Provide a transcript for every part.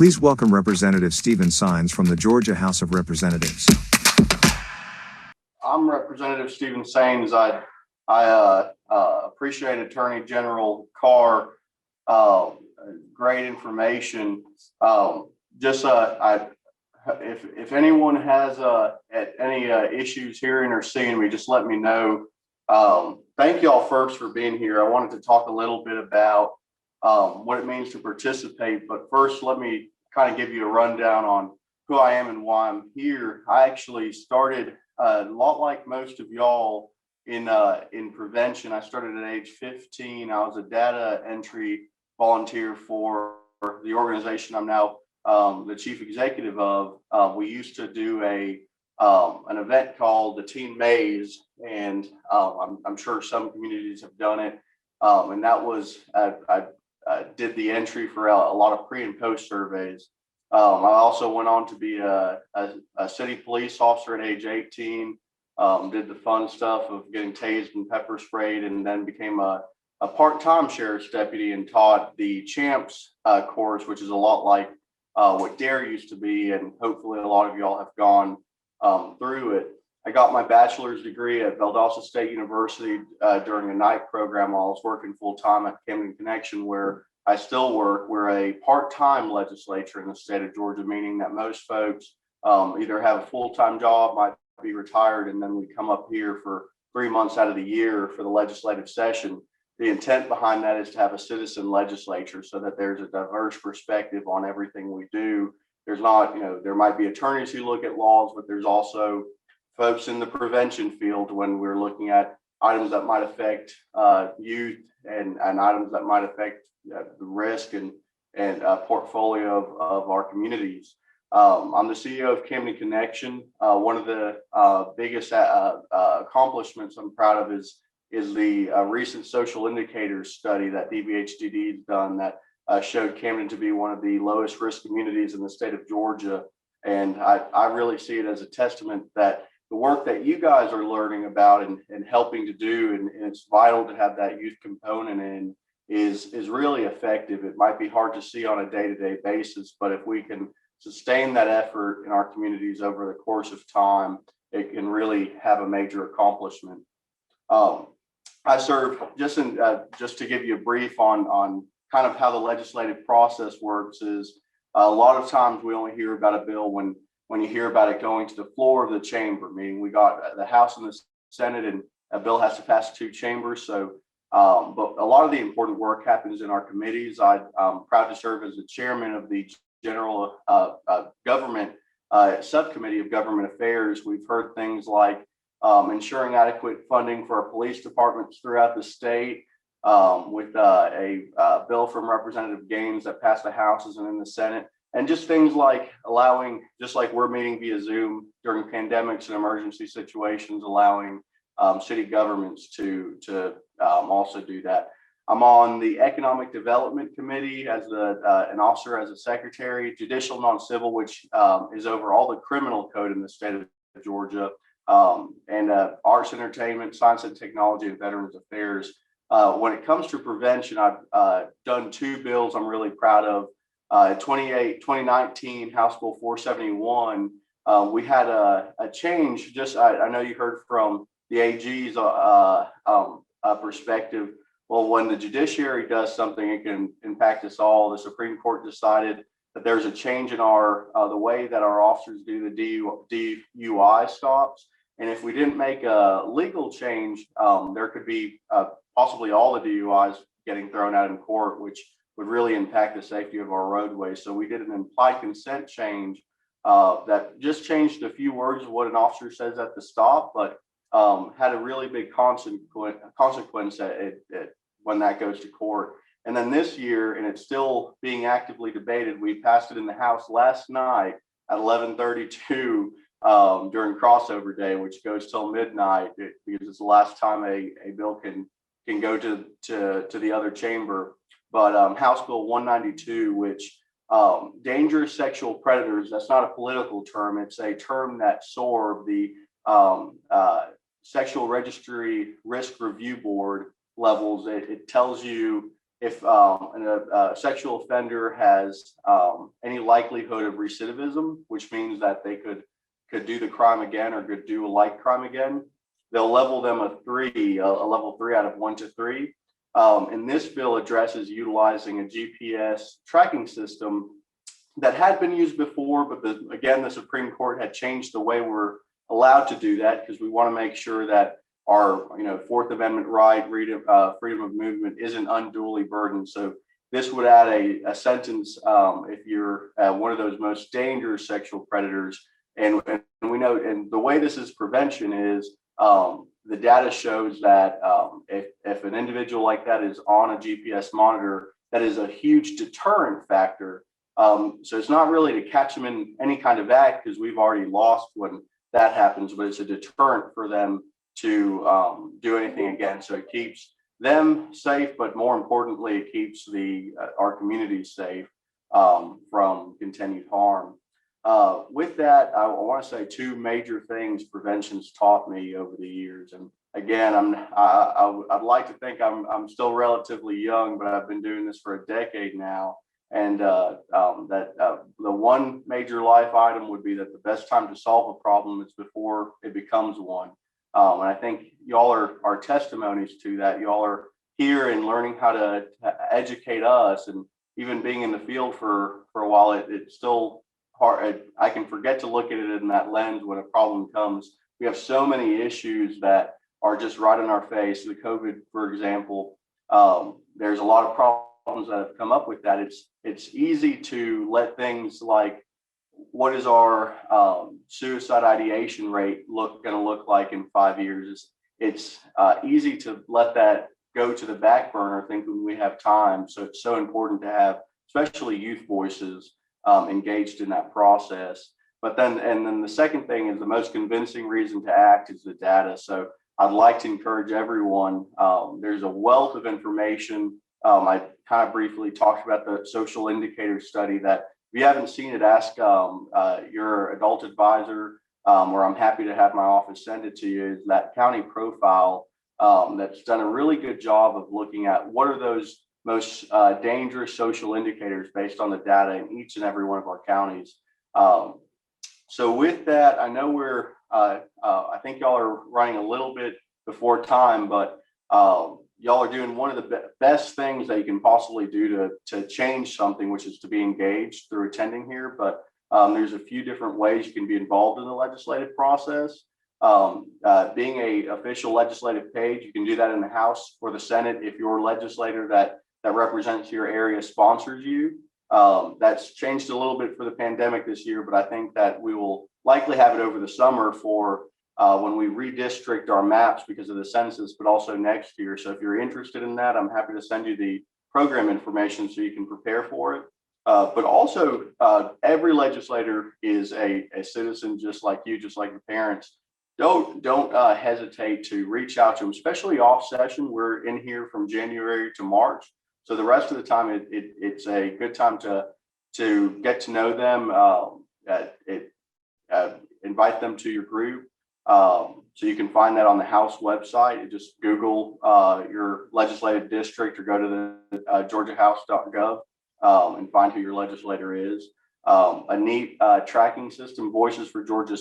Please welcome Representative Stephen Seinz from the Georgia House of Representatives. I'm Representative Stephen Seinz. I appreciate Attorney General Carr. Great information. If anyone has any issues hearing or seeing me, just let me know. Thank you all first for being here. I wanted to talk a little bit about what it means to participate, but first let me kind of give you a rundown on who I am and why I'm here. I actually started a lot like most of y'all in prevention. I started at age 15. I was a data entry volunteer for the organization I'm now the chief executive of. We used to do an event called the Teen Maze, and I'm sure some communities have done it. And that was I did the entry for a lot of pre and post surveys. I also went on to be a city police officer at age 18. Did the fun stuff of getting tased and pepper sprayed, and then became a part-time sheriff's deputy and taught the CHAMPS course, which is a lot like what DARE used to be, and hopefully a lot of y'all have gone through it. I got my bachelor's degree at Valdosta State University during a night program while I was working full-time at Camden Connection, where I still work. We're a part-time legislature in the state of Georgia, meaning that most folks either have a full-time job, might be retired, and then we come up here for 3 months out of the year for the legislative session. The intent behind that is to have a citizen legislature so that there's a diverse perspective on everything we do. There's not, there might be attorneys who look at laws, but there's also folks in the prevention field when we're looking at items that might affect youth and items that might affect the risk and portfolio of our communities. I'm the CEO of Camden Connection. One of the biggest accomplishments I'm proud of is the recent social indicators study that DBHDD has done that showed Camden to be one of the lowest risk communities in the state of Georgia. And I really see it as a testament that the work that you guys are learning about and helping to do, and it's vital to have that youth component in, is really effective. It might be hard to see on a day-to-day basis, but if we can sustain that effort in our communities over the course of time, it can really have a major accomplishment. I serve, just to give you a brief on kind of how the legislative process works, is a lot of times we only hear about a bill when you hear about it going to the floor of the chamber, meaning we got the House and the Senate, and a bill has to pass 2 chambers. So, but a lot of the important work happens in our committees. I'm proud to serve as the chairman of the General Government Subcommittee of Government Affairs. We've heard things like ensuring adequate funding for our police departments throughout the state, with a bill from Representative Gaines that passed the Houses and in the Senate. And just things like allowing, just like we're meeting via Zoom during pandemics and emergency situations, allowing city governments to also do that. I'm on the Economic Development Committee as an officer, as a secretary, Judicial Non-Civil, which is over all the criminal code in the state of Georgia, and Arts, Entertainment, Science and Technology, and Veterans Affairs. When it comes to prevention, I've done 2 bills I'm really proud of. 2019 House Bill 471, we had a change. I know you heard from the AG's perspective. Well, when the judiciary does something, it can impact us all. The Supreme Court decided that there's a change in the way that our officers do the DUI stops. And if we didn't make a legal change, there could be possibly all the DUIs getting thrown out in court, which would really impact the safety of our roadways. So we did an implied consent change that just changed a few words of what an officer says at the stop, but had a really big consequence when that goes to court. And then this year, and it's still being actively debated, we passed it in the House last night at 11:32 during crossover day, which goes till midnight, because it's the last time a bill can go to the other chamber. But House Bill 192, which dangerous sexual predators, that's not a political term. It's a term that SOAR, the Sexual Registry Risk Review Board, levels. It tells you if a sexual offender has any likelihood of recidivism, which means that they could do the crime again or could do a like crime again, they'll level them a level 3 out of 1 to 3. And this bill addresses utilizing a GPS tracking system that had been used before, but again, the Supreme Court had changed the way we're allowed to do that because we want to make sure that our Fourth Amendment right, freedom of movement isn't unduly burdened. So this would add a sentence if you're one of those most dangerous sexual predators. And we know, and the way this is prevention is the data shows that if an individual like that is on a GPS monitor, that is a huge deterrent factor. So it's not really to catch them in any kind of act because we've already lost when that happens, but it's a deterrent for them to do anything again. So it keeps them safe, but more importantly, it keeps our communities safe from continued harm. With that, I want to say two major things prevention's taught me over the years. And again, I'd like to think I'm still relatively young, but I've been doing this for a decade now. And the one major life item would be that the best time to solve a problem is before it becomes one. And I think y'all are testimonies to that. Y'all are here and learning how to educate us, and even being in the field for a while, it's still hard. I can forget to look at it in that lens when a problem comes. We have so many issues that are just right in our face. The COVID, for example, there's a lot of problems that have come up with that. It's easy to let things like, what is our suicide ideation rate going to look like in 5 years? It's easy to let that go to the back burner, thinking we have time. So it's so important to have, especially youth voices, engaged in that process. But then the second thing is the most convincing reason to act is the data. So I'd like to encourage everyone. There's a wealth of information. I kind of briefly talked about the social indicator study that if you haven't seen it, ask your adult advisor, or I'm happy to have my office send it to you. Is that county profile that's done a really good job of looking at what are those most dangerous social indicators based on the data in each and every one of our counties. So with that, I know I think y'all are running a little bit before time, but y'all are doing one of the best things that you can possibly do to change something, which is to be engaged through attending here. But there's a few different ways you can be involved in the legislative process. Being a official legislative page, you can do that in the House or the Senate if your legislator that represents your area sponsors you. That's changed a little bit for the pandemic this year, but I think that we will likely have it over the summer for when we redistrict our maps because of the census, but also next year. So if you're interested in that, I'm happy to send you the program information so you can prepare for it. But also, every legislator is a citizen just like you, just like your parents. Don't hesitate to reach out to them, especially off session. We're in here from January to March. So the rest of the time, it's a good time to get to know them, invite them to your group. So you can find that on the House website. You just Google your legislative district or go to the georgiahouse.gov and find who your legislator is. A neat tracking system, Voices for Georgia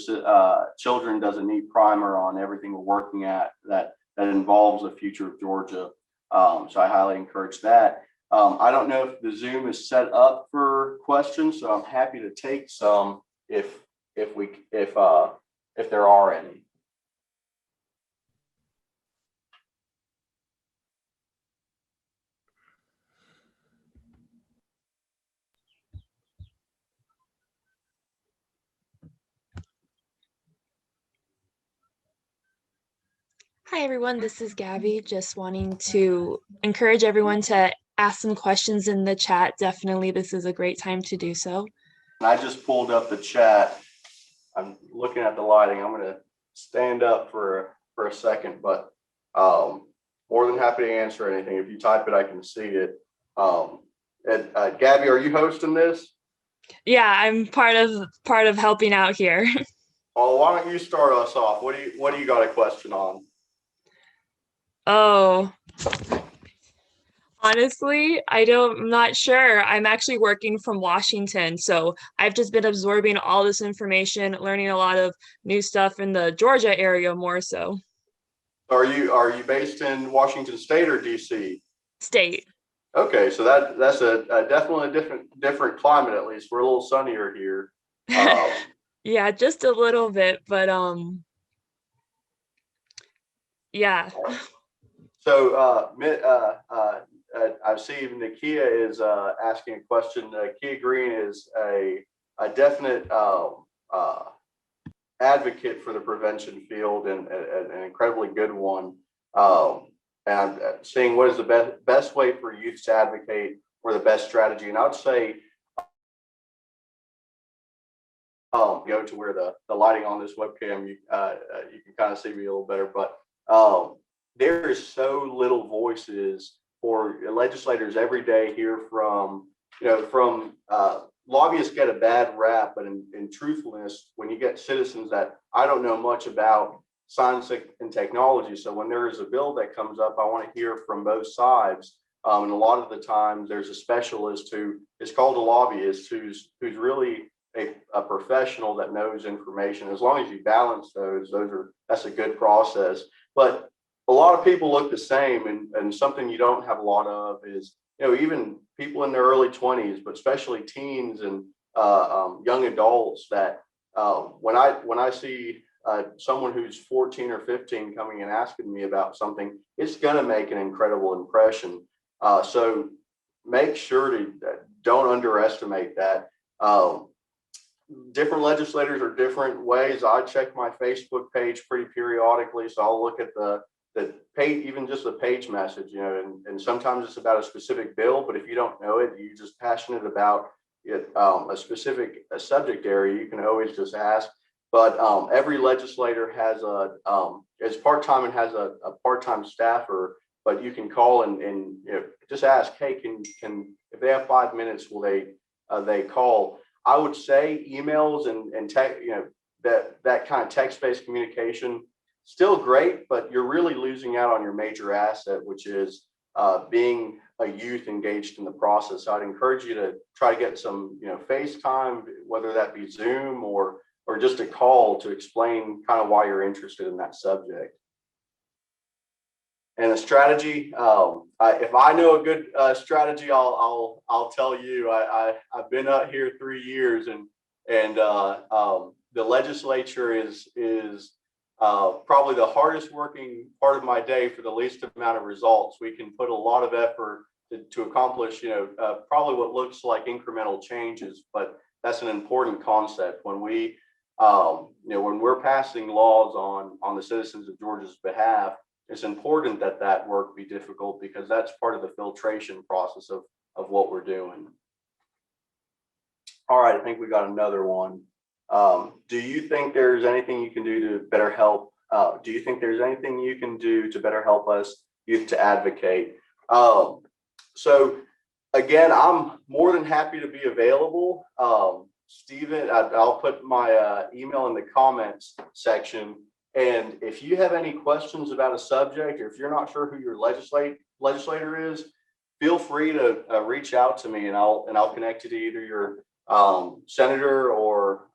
Children, does a neat primer on everything we're working at that involves the future of Georgia. So I highly encourage that. I don't know if the Zoom is set up for questions, so I'm happy to take some if there are any. Hi, everyone. This is Gabby. Just wanting to encourage everyone to ask some questions in the chat. Definitely, this is a great time to do so. I just pulled up the chat. I'm looking at the lighting. I'm going to stand up for a second, but more than happy to answer anything. If you type it, I can see it. Gabby, are you hosting this? Yeah, I'm part of helping out here. Oh, why don't you start us off? What do you got a question on? Oh, Honestly, I'm not sure. I'm actually working from Washington, so I've just been absorbing all this information, learning a lot of new stuff in the Georgia area more so. Are you based in Washington State or DC? State. Okay, so that's a definitely a different climate. At least we're a little sunnier here. Um, Yeah, just a little bit, but yeah. so I see Nakia is asking a question. Kia Green is a definite uh, advocate for the prevention field and an incredibly good one. And seeing what is the best way for youth to advocate for the best strategy. And I would say go to where the lighting on this webcam, you can kind of see me a little better, but there is so little voices for legislators every day here from, lobbyists get a bad rap, but in truthfulness, when you get citizens that I don't know much about science and technology, so when there is a bill that comes up, I want to hear from both sides. And a lot of the times there's a specialist who is called a lobbyist who's really a professional that knows information. As long as you balance that's a good process. But a lot of people look the same, and something you don't have a lot of is even people in their early 20s, but especially teens and young adults that when I see someone who's 14 or 15 coming and asking me about something, it's going to make an incredible impression. So make sure to don't underestimate that. Different legislators are different ways. I check my Facebook page pretty periodically, so I'll look at the page, even just a page message, and sometimes it's about a specific bill. But if you don't know it, you're just passionate about it, a specific subject area, you can always just ask. But every legislator has is part-time and has a part-time staffer. But you can call and just ask, hey, can if they have 5 minutes, will they call? I would say emails and tech, that kind of text-based communication, still great, but you're really losing out on your major asset, which is being a youth engaged in the process. So I'd encourage you to try to get some, FaceTime, whether that be Zoom or just a call to explain kind of why you're interested in that subject. And a strategy, if I know a good strategy, I'll tell you. I've been up here 3 years, and the legislature is probably the hardest working part of my day for the least amount of results. We can put a lot of effort to accomplish, probably what looks like incremental changes, but that's an important concept when when we're passing laws on the citizens of Georgia's behalf. It's important that work be difficult, because that's part of the filtration process of what we're doing. All right, I think we got another one. Do you think there's anything you can do to better help? Do you think there's anything you can do to better help us youth to advocate? So again, I'm more than happy to be available. Stephen, I'll put my email in the comments section. And if you have any questions about a subject, or if you're not sure who your legislator is, feel free to reach out to me, and I'll connect you to either your senator or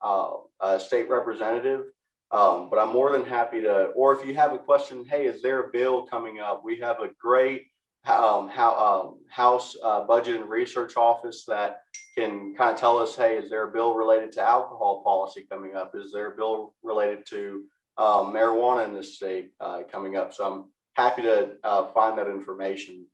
a state representative. But I'm more than happy to. Or if you have a question, hey, is there a bill coming up? We have a great House Budget and Research Office that can kind of tell us, hey, is there a bill related to alcohol policy coming up? Is there a bill related to marijuana in this state coming up? So I'm happy to find that information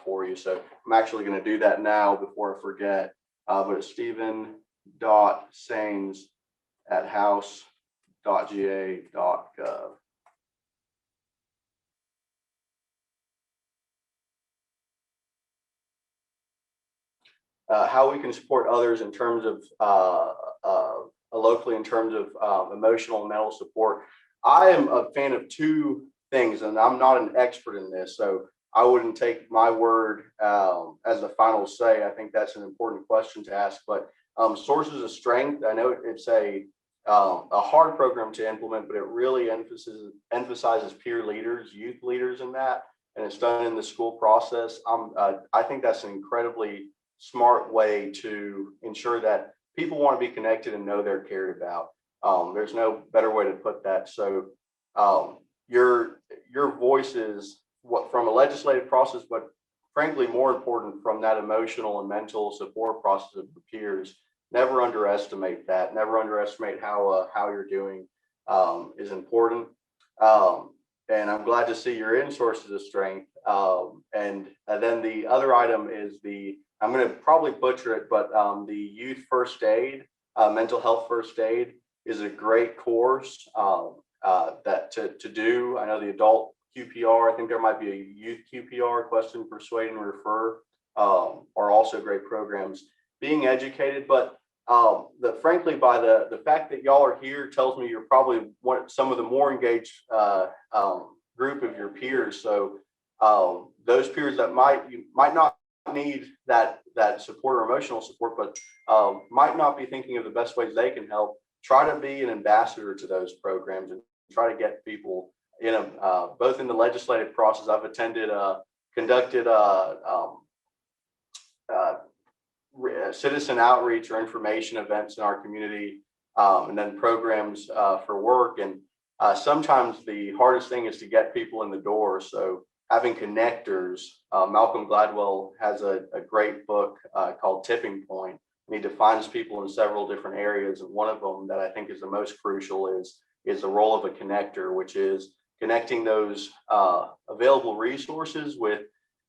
for you. So I'm actually going to do that now before I forget. But it's Stephen.Seinz@house.ga.gov. How we can support others in terms of locally in terms of emotional and mental support. I am a fan of two things, and I'm not an expert in this, so I wouldn't take my word as the final say. I think that's an important question to ask. But sources of strength, I know it's a hard program to implement, but it really emphasizes peer leaders, youth leaders in that. and it's done in the school process, I think that's an incredibly smart way to ensure that people want to be connected and know they're cared about. There's no better way to put that. So your voice is what from a legislative process, but frankly more important from that emotional and mental support process of the peers. Never underestimate that. Never underestimate how you're doing is important. And I'm glad to see you're in sources of strength. And then the other item is I'm going to probably butcher it, but the youth first aid, mental health first aid is a great course that to do. I know the adult QPR, I think there might be a youth QPR, question, persuade, and refer, are also great programs. Being educated, but frankly, by the fact that y'all are here tells me you're probably some of the more engaged group of your peers. So those peers that might not need that support or emotional support, but might not be thinking of the best ways they can help, try to be an ambassador to those programs and try to get people both in the legislative process. I've conducted citizen outreach or information events in our community, and then programs for work. And sometimes the hardest thing is to get people in the door. So having connectors, Malcolm Gladwell has a great book called Tipping Point, and he defines people in several different areas. And one of them that I think is the most crucial is the role of a connector, which is connecting those available resources with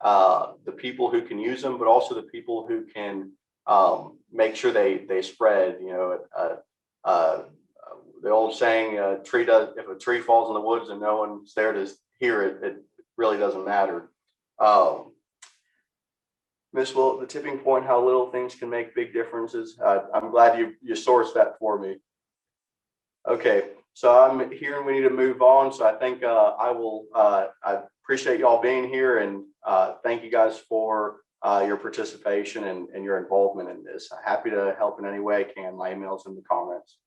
the people who can use them, but also the people who can make sure they spread. The old saying, if a tree falls in the woods and no one's there to hear it, it really doesn't matter. Miss Will, the tipping point, how little things can make big differences. I'm glad you sourced that for me. Okay, so I'm hearing we need to move on. So I think I appreciate y'all being here, and thank you guys for your participation and your involvement in this. Happy to help in any way I can. My email's in the comments.